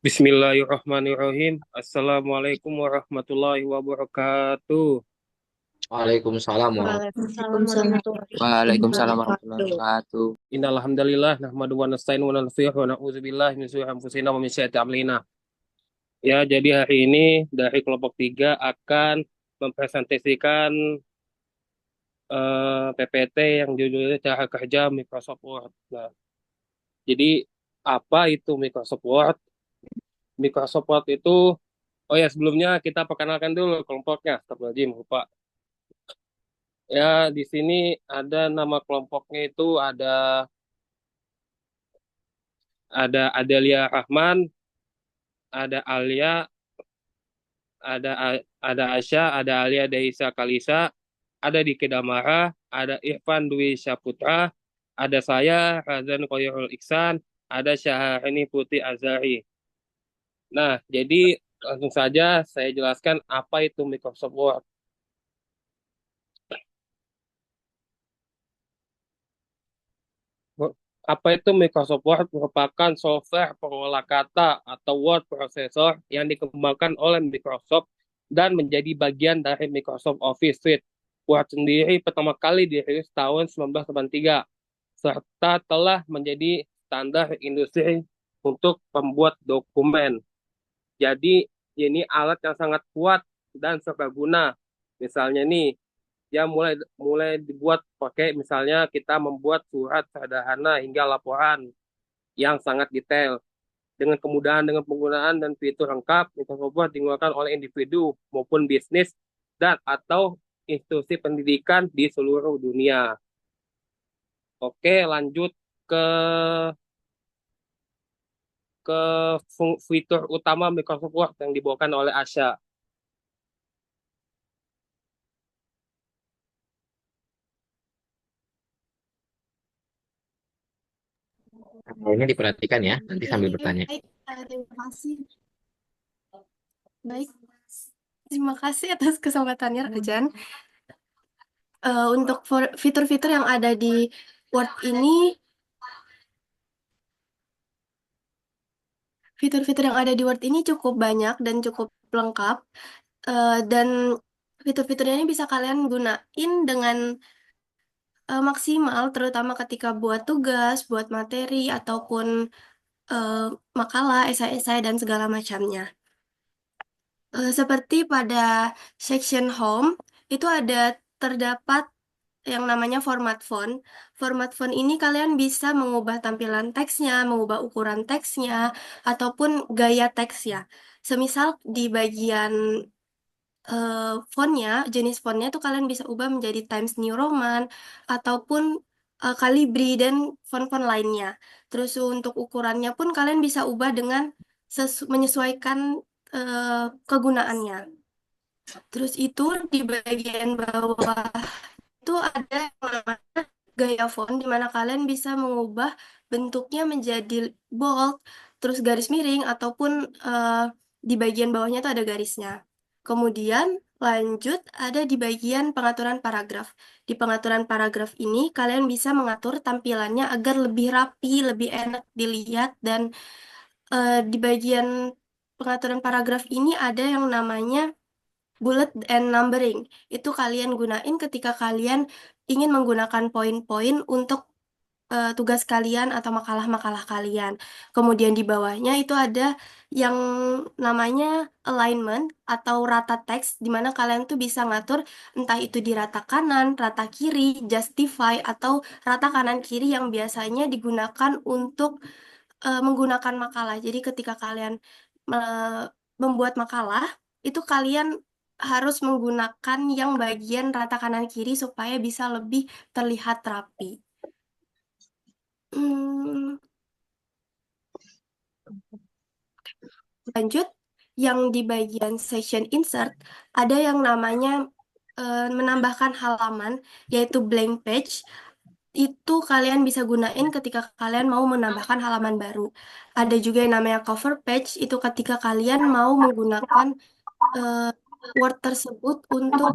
Bismillahirrahmanirrahim. Assalamualaikum warahmatullahi wabarakatuh. Waalaikumsalam Waalaikumsalam warahmatullahi Waalaikumsalam warahmatullahi wabarakatuh. wabarakatuh. Innal hamdalillah nahmadu wa nasta'inu wa nastaghfiruh wa na'udzubillahi min syururi anfusina wa min sayyiati a'malina. Ya, jadi hari ini dari kelompok 3 akan mempresentasikan PPT yang judulnya cara kerja Microsoft Word. Nah, jadi apa itu Microsoft Word? Microsoft Word itu, oh ya sebelumnya kita perkenalkan dulu kelompoknya. Astagfirullahaladzim, lupa. Ya, di sini ada nama kelompoknya itu ada Adelia Rahman, ada Alia, ada Asya, ada Alia Daisa Kalisa, ada Diki Damara, ada Irfan Dwi Syaputra, ada saya Razan Koyerul Iksan, ada Syahrini Putri Azari. Nah, jadi langsung saja saya jelaskan apa itu Microsoft Word. Apa itu Microsoft Word? Merupakan software pengolah kata atau word processor yang dikembangkan oleh Microsoft dan menjadi bagian dari Microsoft Office Suite. Word sendiri pertama kali dirilis tahun 1983 serta telah menjadi standar industri untuk pembuat dokumen. Jadi ini alat yang sangat kuat dan serbaguna. Misalnya nih, ya mulai mulai dibuat pakai misalnya kita membuat surat sederhana hingga laporan yang sangat detail dengan kemudahan dengan penggunaan dan fitur lengkap Microsoft Word digunakan oleh individu maupun bisnis dan atau institusi pendidikan di seluruh dunia. Oke, lanjut ke ke fitur utama Microsoft Word yang dibawakan oleh Asya. Ini diperhatikan ya, nanti Oke, sambil bertanya. baik. Terima kasih. Baik, terima kasih atas kesempatannya, Rajan. Untuk fitur-fitur yang ada di Word ini, fitur-fitur yang ada di Word ini cukup banyak dan cukup lengkap. Dan fitur-fiturnya ini bisa kalian gunain dengan maksimal, terutama ketika buat tugas, buat materi, ataupun eh, makalah, esai-esai, dan segala macamnya. Seperti pada section home, itu ada terdapat yang namanya format font. Format font ini kalian bisa mengubah tampilan teksnya, mengubah ukuran teksnya, ataupun gaya teksnya. Semisal di bagian fontnya, jenis fontnya tuh kalian bisa ubah menjadi Times New Roman, ataupun Calibri, dan font-font lainnya. Terus untuk ukurannya pun kalian bisa ubah dengan menyesuaikan kegunaannya. Terus itu di bagian bawah itu ada yang namanya gaya font, di mana kalian bisa mengubah bentuknya menjadi bold, terus garis miring, ataupun di bagian bawahnya itu ada garisnya. Kemudian lanjut ada di bagian pengaturan paragraf. Di pengaturan paragraf ini kalian bisa mengatur tampilannya agar lebih rapi, lebih enak dilihat, dan di bagian pengaturan paragraf ini ada yang namanya bullet and numbering. Itu kalian gunain ketika kalian ingin menggunakan poin-poin untuk tugas kalian atau makalah-makalah kalian. Kemudian di bawahnya itu ada yang namanya alignment atau rata teks, di mana kalian tuh bisa ngatur entah itu di rata kanan, rata kiri, justify, atau rata kanan kiri yang biasanya digunakan untuk menggunakan makalah. Jadi ketika kalian membuat makalah, itu kalian harus menggunakan yang bagian rata kanan kiri supaya bisa lebih terlihat rapi. Hmm, Lanjut, yang di bagian section insert ada yang namanya menambahkan halaman, yaitu blank page. Itu kalian bisa gunain ketika kalian mau menambahkan halaman baru. Ada juga yang namanya cover page, itu ketika kalian mau menggunakan Word tersebut untuk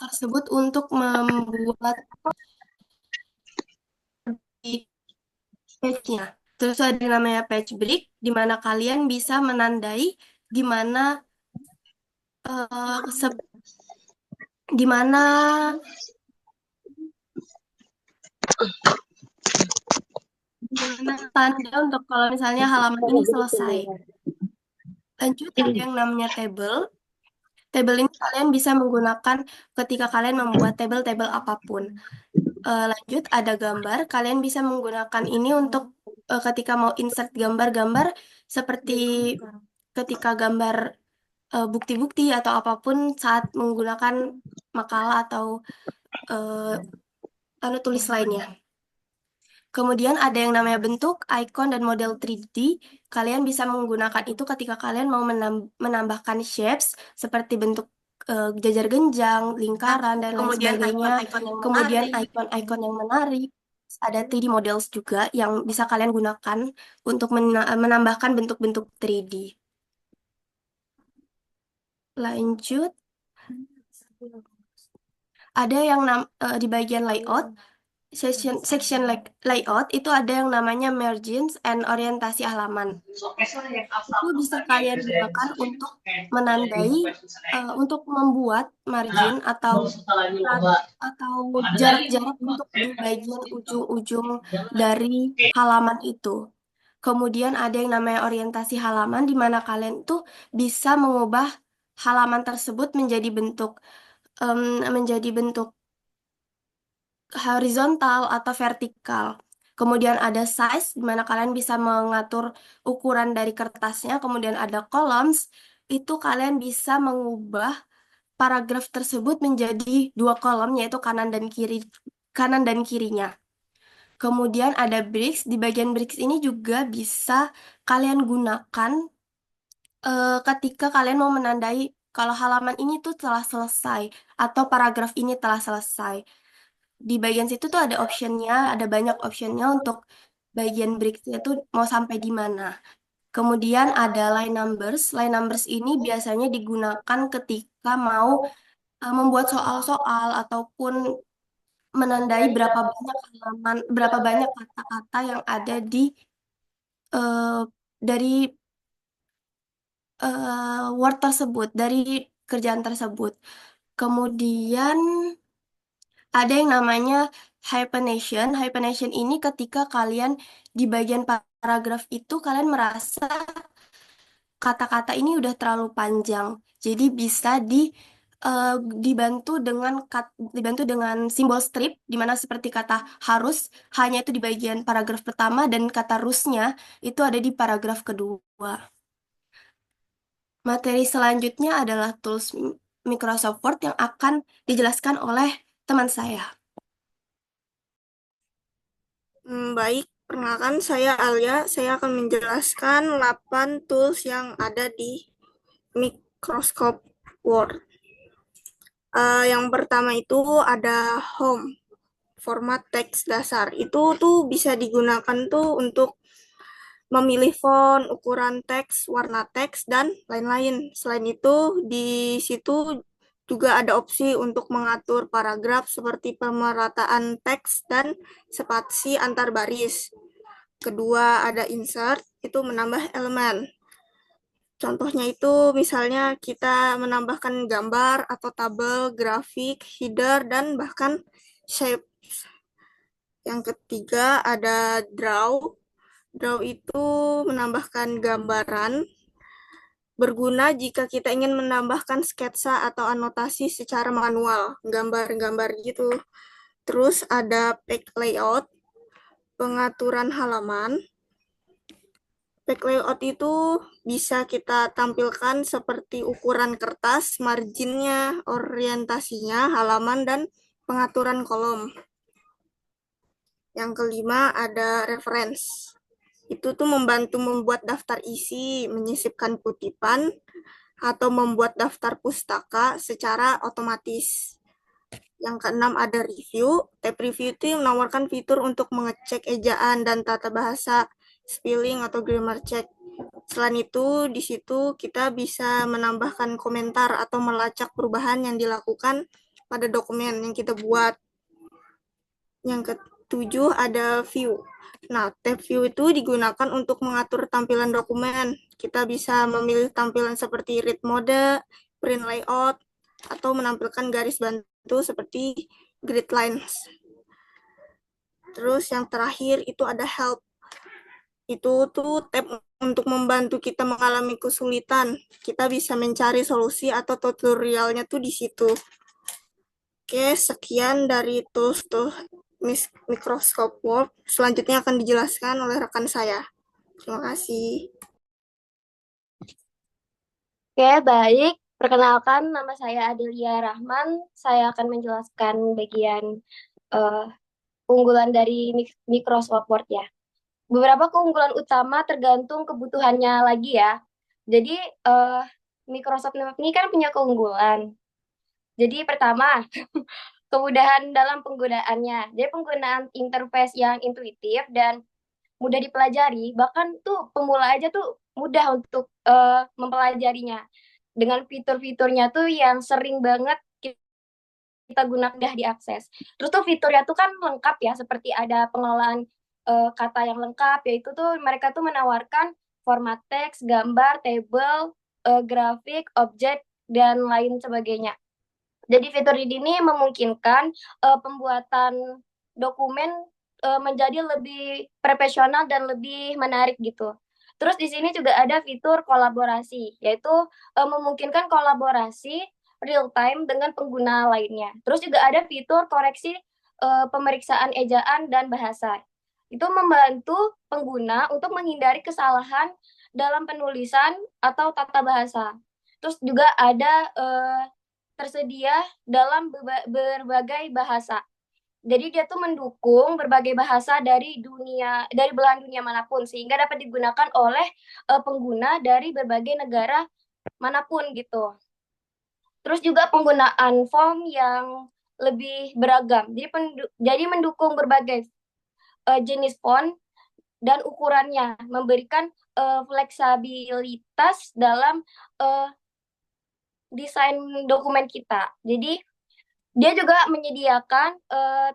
tersebut untuk membuat di page-nya. Terus ada yang namanya page break, di mana kalian bisa menandai di mana eh, se- di mana di mana tanda untuk kalau misalnya halaman ini selesai. Lanjut ada yang namanya table. Table ini kalian bisa menggunakan ketika kalian membuat table-table apapun. Lanjut ada gambar. Kalian bisa menggunakan ini untuk ketika mau insert gambar-gambar seperti ketika gambar bukti-bukti atau apapun saat menggunakan makalah atau tulis lainnya. Kemudian ada yang namanya bentuk, icon, dan model 3D. Kalian bisa menggunakan itu ketika kalian mau menambahkan shapes seperti bentuk jajar genjang, lingkaran, dan lain sebagainya. Kemudian icon-icon yang menarik. Ada 3D models juga yang bisa kalian gunakan untuk menambahkan bentuk-bentuk 3D. Lanjut, ada yang di bagian layout. Section layout itu ada yang namanya margins and orientasi halaman. Itu bisa kalian gunakan untuk menandai, untuk membuat margin atau jarak-jarak untuk di bagian ujung-ujung dari halaman itu. Kemudian ada yang namanya orientasi halaman, di mana kalian tuh bisa mengubah halaman tersebut menjadi bentuk horizontal atau vertikal. Kemudian ada size, di mana kalian bisa mengatur ukuran dari kertasnya. Kemudian ada columns, itu kalian bisa mengubah paragraf tersebut menjadi 2 kolom, yaitu kanan dan kirinya. Kemudian ada bricks, di bagian bricks ini juga bisa kalian gunakan ketika kalian mau menandai kalau halaman ini tuh telah selesai atau paragraf ini telah selesai. Di bagian situ tuh ada optionnya, ada banyak optionnya untuk bagian breaknya tuh mau sampai di mana. Kemudian ada line numbers. Line numbers ini biasanya digunakan ketika mau membuat soal-soal ataupun menandai berapa banyak kata-kata yang ada di eh, dari word tersebut, dari kerjaan tersebut. Kemudian ada yang namanya hyphenation. Hyphenation ini ketika kalian di bagian paragraf itu kalian merasa kata-kata ini udah terlalu panjang. Jadi bisa eh, dibantu dengan simbol strip di mana seperti kata harus hanya itu di bagian paragraf pertama dan kata rusnya itu ada di paragraf kedua. Materi selanjutnya adalah tools Microsoft Word yang akan dijelaskan oleh teman saya. Baik, perkenalkan saya Alia. Saya akan menjelaskan 8 tools yang ada di Microsoft Word. Yang pertama itu ada Home, format teks dasar. Itu tuh bisa digunakan tuh untuk memilih font, ukuran teks, warna teks, dan lain-lain. Selain itu, di situ juga ada opsi untuk mengatur paragraf seperti pemerataan teks dan spasi antar baris. Kedua, ada insert, itu menambah elemen. Contohnya itu misalnya kita menambahkan gambar atau tabel, grafik, header, dan bahkan shape. Yang ketiga ada draw. Draw itu menambahkan gambaran, berguna jika kita ingin menambahkan sketsa atau anotasi secara manual, gambar-gambar gitu. Terus ada page layout, pengaturan halaman. Page layout itu bisa kita tampilkan seperti ukuran kertas, marginnya, orientasinya, halaman, dan pengaturan kolom. Yang kelima ada reference. Itu tuh membantu membuat daftar isi, menyisipkan kutipan, atau membuat daftar pustaka secara otomatis. Yang keenam ada review. Tab review itu menawarkan fitur untuk mengecek ejaan dan tata bahasa, spelling atau grammar check. Selain itu, di situ kita bisa menambahkan komentar atau melacak perubahan yang dilakukan pada dokumen yang kita buat. Yang ketujuh ada view. Nah, tab view itu digunakan untuk mengatur tampilan dokumen. Kita bisa memilih tampilan seperti read mode, print layout, atau menampilkan garis bantu seperti grid lines. Terus yang terakhir itu ada help. Itu tuh tab untuk membantu kita mengalami kesulitan. Kita bisa mencari solusi atau tutorialnya tuh di situ. Oke, sekian dari tools Microsoft Word. Selanjutnya akan dijelaskan oleh rekan saya. Terima kasih. Oke, baik. Perkenalkan, nama saya Adelia Rahman. Saya akan menjelaskan bagian keunggulan dari Microsoft Word ya. Beberapa keunggulan utama tergantung kebutuhannya lagi ya. Jadi, Microsoft Word ini kan punya keunggulan. Jadi, pertama, kemudahan dalam penggunaannya. Jadi, penggunaan interface yang intuitif dan mudah dipelajari, bahkan tuh pemula aja tuh mudah untuk mempelajarinya. Dengan fitur-fiturnya tuh yang sering banget kita gunakan mudah diakses. Terus tuh fiturnya tuh kan lengkap ya, seperti ada pengelolaan kata yang lengkap, yaitu tuh mereka tuh menawarkan format teks, gambar, table, grafik, objek, dan lain sebagainya. Jadi fitur ini memungkinkan pembuatan dokumen menjadi lebih profesional dan lebih menarik gitu. Terus di sini juga ada fitur kolaborasi, yaitu memungkinkan kolaborasi real time dengan pengguna lainnya. Terus juga ada fitur koreksi pemeriksaan ejaan dan bahasa. Itu membantu pengguna untuk menghindari kesalahan dalam penulisan atau tata bahasa. Terus juga ada tersedia dalam berbagai bahasa. Jadi dia tuh mendukung berbagai bahasa dari belahan dunia manapun, sehingga dapat digunakan oleh pengguna dari berbagai negara manapun gitu. Terus juga penggunaan form yang lebih beragam. Jadi mendukung berbagai jenis font dan ukurannya, memberikan fleksibilitas dalam desain dokumen kita. Jadi dia juga menyediakan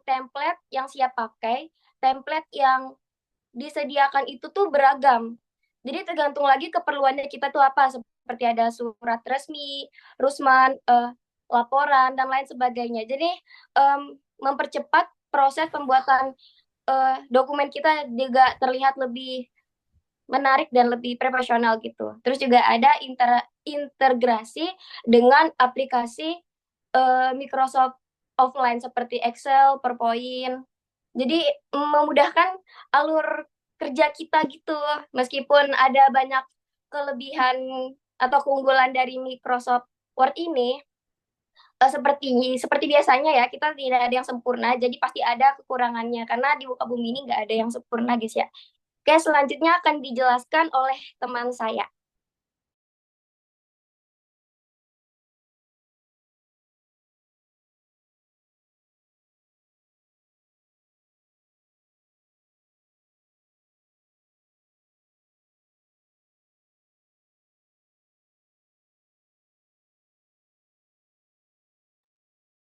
template yang siap pakai, template yang disediakan itu tuh beragam. Jadi tergantung lagi keperluannya kita tuh apa, seperti ada surat resmi, rusman, laporan, dan lain sebagainya. Jadi mempercepat proses pembuatan dokumen kita juga terlihat lebih menarik dan lebih profesional gitu. Terus juga ada integrasi dengan aplikasi Microsoft offline seperti Excel, PowerPoint. Jadi memudahkan alur kerja kita gitu. Meskipun ada banyak kelebihan atau keunggulan dari Microsoft Word ini, seperti biasanya ya, kita tidak ada yang sempurna, jadi pasti ada kekurangannya karena di muka bumi ini nggak ada yang sempurna guys ya. Oke, selanjutnya akan dijelaskan oleh teman saya.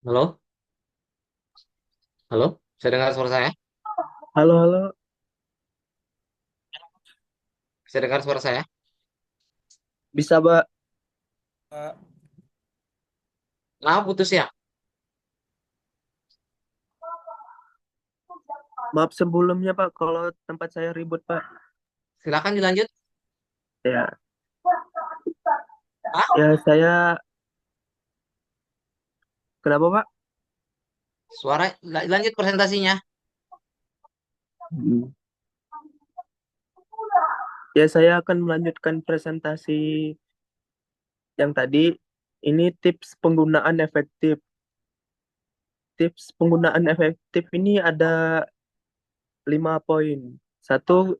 Halo? Halo? Bisa dengar suara saya? Halo, halo. Bisa dengar suara saya? Bisa, Mbak? Kenapa putus ya? Maaf sebelumnya, Pak, kalau tempat saya ribut, Pak. Silakan dilanjut. Ya, Ah, ya saya... Kenapa, Pak? lanjut presentasinya. Hmm. Ya, saya akan melanjutkan presentasi yang tadi. Ini tips penggunaan efektif. Tips penggunaan efektif ini ada 5 poin. Satu,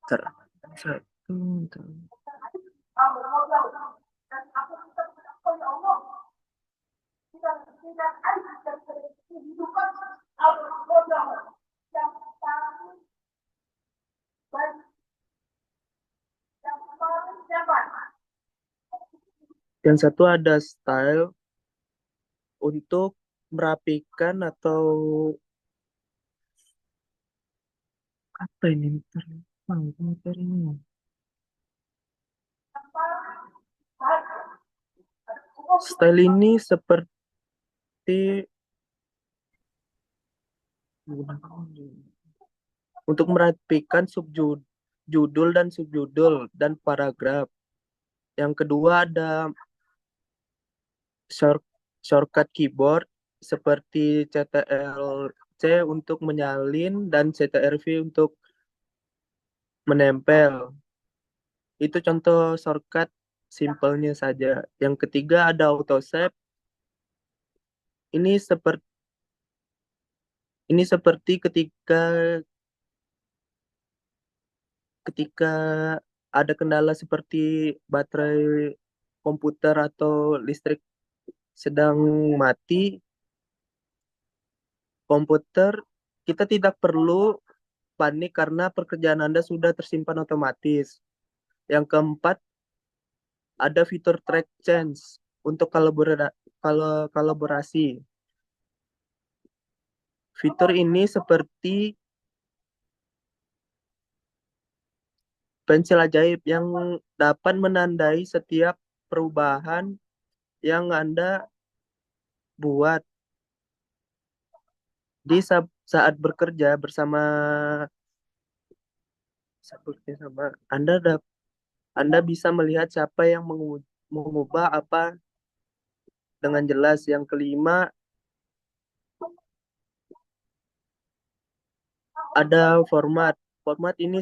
satu, Yang satu ada style untuk merapikan atau apa ini? Bentar, lupa aku materinya. Style ini seperti untuk merapikan judul dan subjudul dan paragraf. Yang kedua ada short, shortcut keyboard seperti CTRL-C untuk menyalin dan CTRL-V untuk menempel. Itu contoh shortcut simpelnya saja. Yang ketiga ada autosave. Ini seperti ketika ketika ada kendala seperti baterai komputer atau listrik sedang mati, komputer kita tidak perlu panik karena pekerjaan Anda sudah tersimpan otomatis. Yang keempat, ada fitur track change untuk kolaborasi. Fitur ini seperti pensil ajaib yang dapat menandai setiap perubahan yang Anda buat di saat bekerja bersama Anda bisa melihat siapa yang mengubah apa dengan jelas. Yang kelima, ada format. Format ini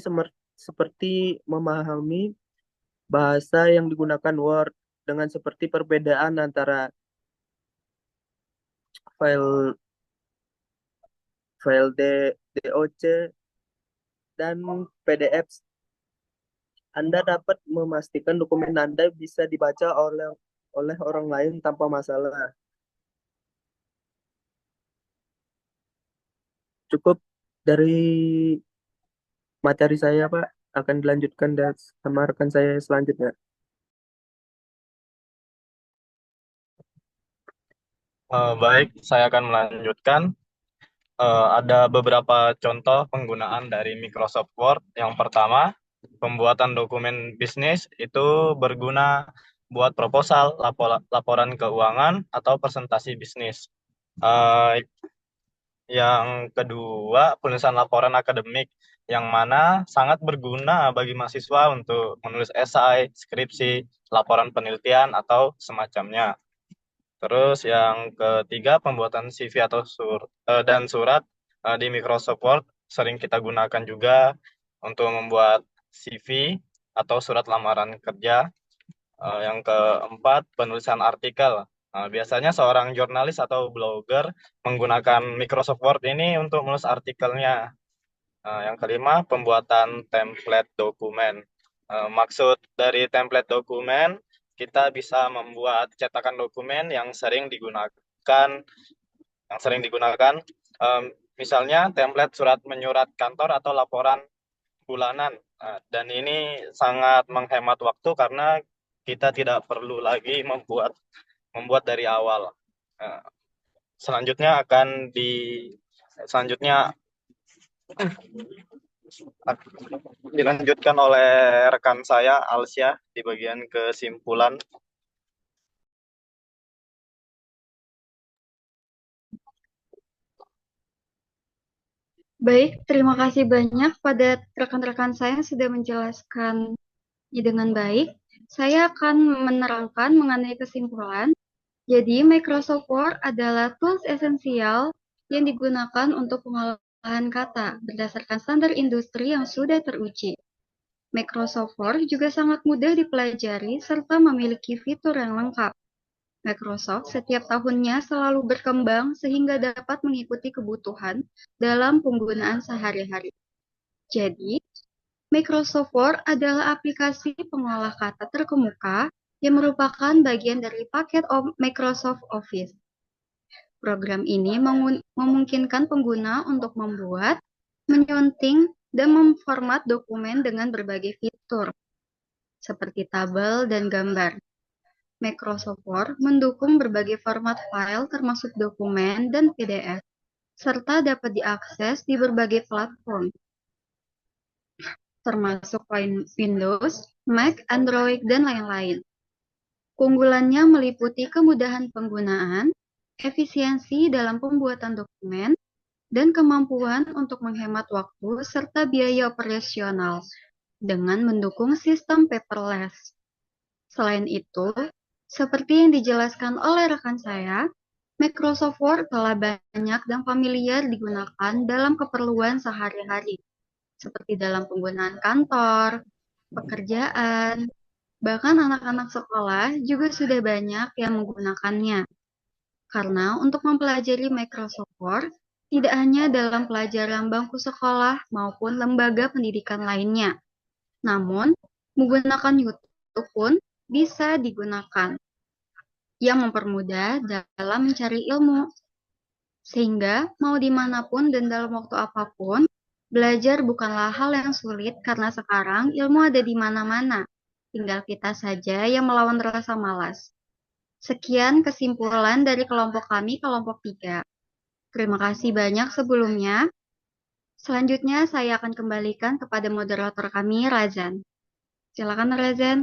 seperti memahami bahasa yang digunakan Word dengan seperti perbedaan antara file DOC dan PDF. Anda dapat memastikan dokumen Anda bisa dibaca oleh orang lain tanpa masalah. Cukup dari materi saya, Pak. Akan dilanjutkan sama rekan saya selanjutnya. Baik, saya akan melanjutkan. Ada beberapa contoh penggunaan dari Microsoft Word. Yang pertama, pembuatan dokumen bisnis itu berguna buat proposal, laporan keuangan, atau presentasi bisnis. Eh, yang kedua, penulisan laporan akademik, yang mana sangat berguna bagi mahasiswa untuk menulis esai, skripsi, laporan penelitian, atau semacamnya. Terus yang ketiga, pembuatan CV atau dan surat di Microsoft Word sering kita gunakan juga untuk membuat CV atau surat lamaran kerja. Yang keempat, penulisan artikel. Biasanya seorang jurnalis atau blogger menggunakan Microsoft Word ini untuk menulis artikelnya. Yang kelima, pembuatan template dokumen. Maksud dari template dokumen, kita bisa membuat cetakan dokumen yang sering digunakan, misalnya template surat menyurat kantor atau laporan bulanan. Dan ini sangat menghemat waktu karena kita tidak perlu lagi membuat dari awal. Selanjutnya dilanjutkan oleh rekan saya Alsya di bagian kesimpulan. Baik, terima kasih banyak pada rekan-rekan saya yang sudah menjelaskan dengan baik. Saya akan menerangkan mengenai kesimpulan. Jadi, Microsoft Word adalah tools esensial yang digunakan untuk pengolahan kata berdasarkan standar industri yang sudah teruji. Microsoft Word juga sangat mudah dipelajari serta memiliki fitur yang lengkap. Microsoft setiap tahunnya selalu berkembang sehingga dapat mengikuti kebutuhan dalam penggunaan sehari-hari. Jadi, Microsoft Word adalah aplikasi pengolah kata terkemuka yang merupakan bagian dari paket Microsoft Office. Program ini memungkinkan pengguna untuk membuat, menyunting, dan memformat dokumen dengan berbagai fitur, seperti tabel dan gambar. Microsoft Word mendukung berbagai format file termasuk dokumen dan PDF, serta dapat diakses di berbagai platform, termasuk Windows, Mac, Android, dan lain-lain. Keunggulannya meliputi kemudahan penggunaan, efisiensi dalam pembuatan dokumen, dan kemampuan untuk menghemat waktu serta biaya operasional dengan mendukung sistem paperless. Selain itu, seperti yang dijelaskan oleh rekan saya, Microsoft Word telah banyak dan familiar digunakan dalam keperluan sehari-hari, seperti dalam penggunaan kantor, pekerjaan, bahkan anak-anak sekolah juga sudah banyak yang menggunakannya. Karena untuk mempelajari Microsoft Word, tidak hanya dalam pelajaran bangku sekolah maupun lembaga pendidikan lainnya, namun menggunakan YouTube pun bisa digunakan, yang mempermudah dalam mencari ilmu. Sehingga mau dimanapun dan dalam waktu apapun, belajar bukanlah hal yang sulit karena sekarang ilmu ada di mana-mana. Tinggal kita saja yang melawan rasa malas. Sekian kesimpulan dari kelompok kami, kelompok 3. Terima kasih banyak sebelumnya. Selanjutnya saya akan kembalikan kepada moderator kami, Razan. Silakan, Razan.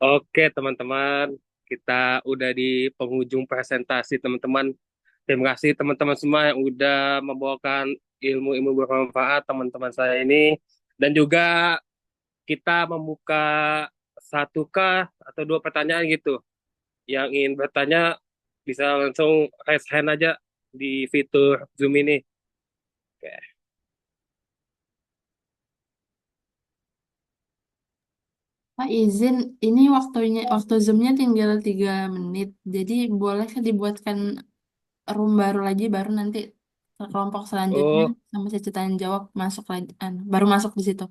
Oke, teman-teman. Kita udah di penghujung presentasi, teman-teman. Terima kasih teman-teman semua yang udah membawakan ilmu-ilmu bermanfaat teman-teman saya ini. Dan juga kita membuka 1 atau 2 pertanyaan gitu. Yang ingin bertanya bisa langsung raise hand aja di fitur Zoom ini. Oke. Pak izin, ini waktu Zoom-nya tinggal 3 menit. Jadi boleh dibuatkan room baru lagi, baru nanti ke kelompok selanjutnya Oh, sama sesi tanya jawab masuk lagi, baru masuk di situ.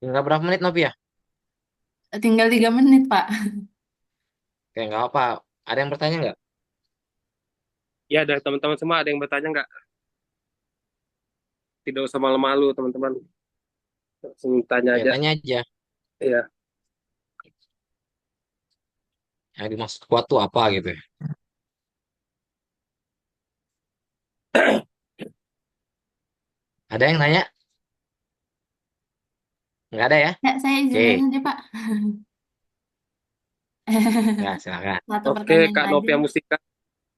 Tinggal berapa menit, Novi ya? Tinggal 3 menit, Pak. Oke, nggak apa. Ada yang bertanya nggak? ya dari teman-teman semua ada yang bertanya nggak? Tidak usah malu-malu teman-teman. Langsung tanya Ya, aja. tanya aja. Iya. Yang dimaksud kuat tuh apa gitu ya? Ada yang nanya? Nggak ada ya? Ya, saya izin Oke, aja, Pak. ya silakan. Satu Oke, pertanyaan Kak aja. Novia Mustika.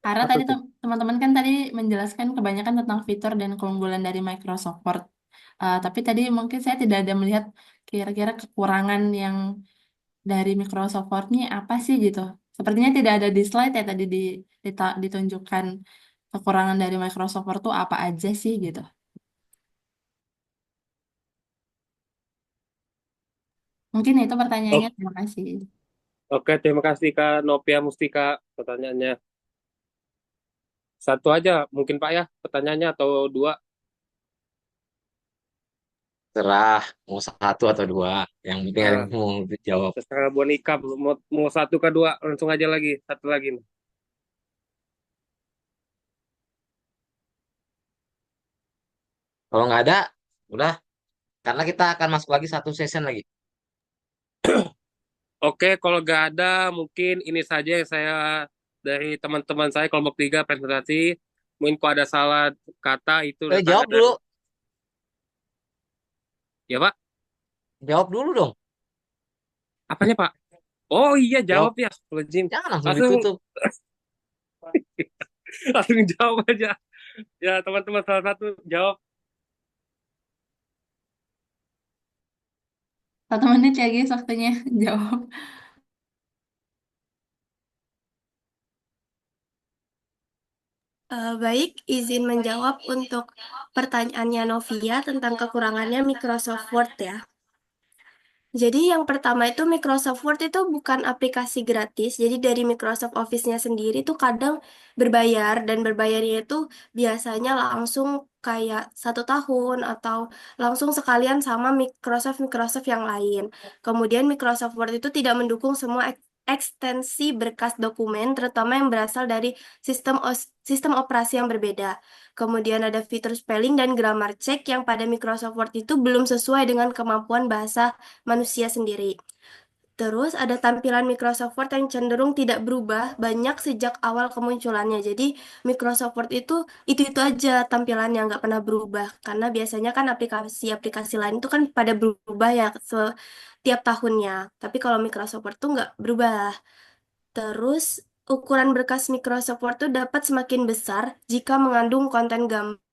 Karena Apa tadi tuh? teman-teman kan tadi menjelaskan kebanyakan tentang fitur dan keunggulan dari Microsoft Word. Tapi tadi mungkin saya tidak ada melihat kira-kira kekurangan yang dari Microsoft Word ini apa sih gitu. Sepertinya tidak ada di slide ya tadi ditunjukkan kekurangan dari Microsoft Word itu apa aja sih gitu. Mungkin itu pertanyaannya. Oh, Terima kasih. oke, terima kasih Kak Novia Mustika pertanyaannya. 1 aja mungkin Pak ya pertanyaannya atau 2. Serah mau 1 atau 2. Yang penting ada yang Ah, mau jawab. terserah Bonika mau 1 ke 2 langsung aja lagi 1 lagi. Kalau nggak ada, udah. Karena kita akan masuk lagi 1 session lagi. Oke, kalau nggak ada mungkin ini saja yang saya dari teman-teman saya kelompok 3 presentasi. Mungkin kalau ada salah kata itu datangnya Jawab dari dulu. ya Pak. Jawab dulu dong. Apanya Pak? Oh iya jawab Jawab. ya, Jim. Jangan langsung Langsung ditutup. langsung jawab aja. Ya teman-teman salah satu jawab. 1 menit ya guys waktunya jawab. Baik, izin menjawab untuk pertanyaannya Novia tentang kekurangannya Microsoft Word ya. Jadi yang pertama itu Microsoft Word itu bukan aplikasi gratis. Jadi dari Microsoft Office-nya sendiri tuh kadang berbayar dan berbayarnya itu biasanya langsung kayak 1 tahun atau langsung sekalian sama Microsoft yang lain. Kemudian Microsoft Word itu tidak mendukung semua ekstensi berkas dokumen, terutama yang berasal dari sistem operasi yang berbeda. Kemudian ada fitur spelling dan grammar check yang pada Microsoft Word itu belum sesuai dengan kemampuan bahasa manusia sendiri. Terus ada tampilan Microsoft Word yang cenderung tidak berubah banyak sejak awal kemunculannya. Jadi Microsoft Word itu aja tampilannya nggak pernah berubah. Karena biasanya kan aplikasi-aplikasi lain itu kan pada berubah ya setiap tahunnya. Tapi kalau Microsoft Word tuh nggak berubah. Terus ukuran berkas Microsoft Word tuh dapat semakin besar jika mengandung konten gambar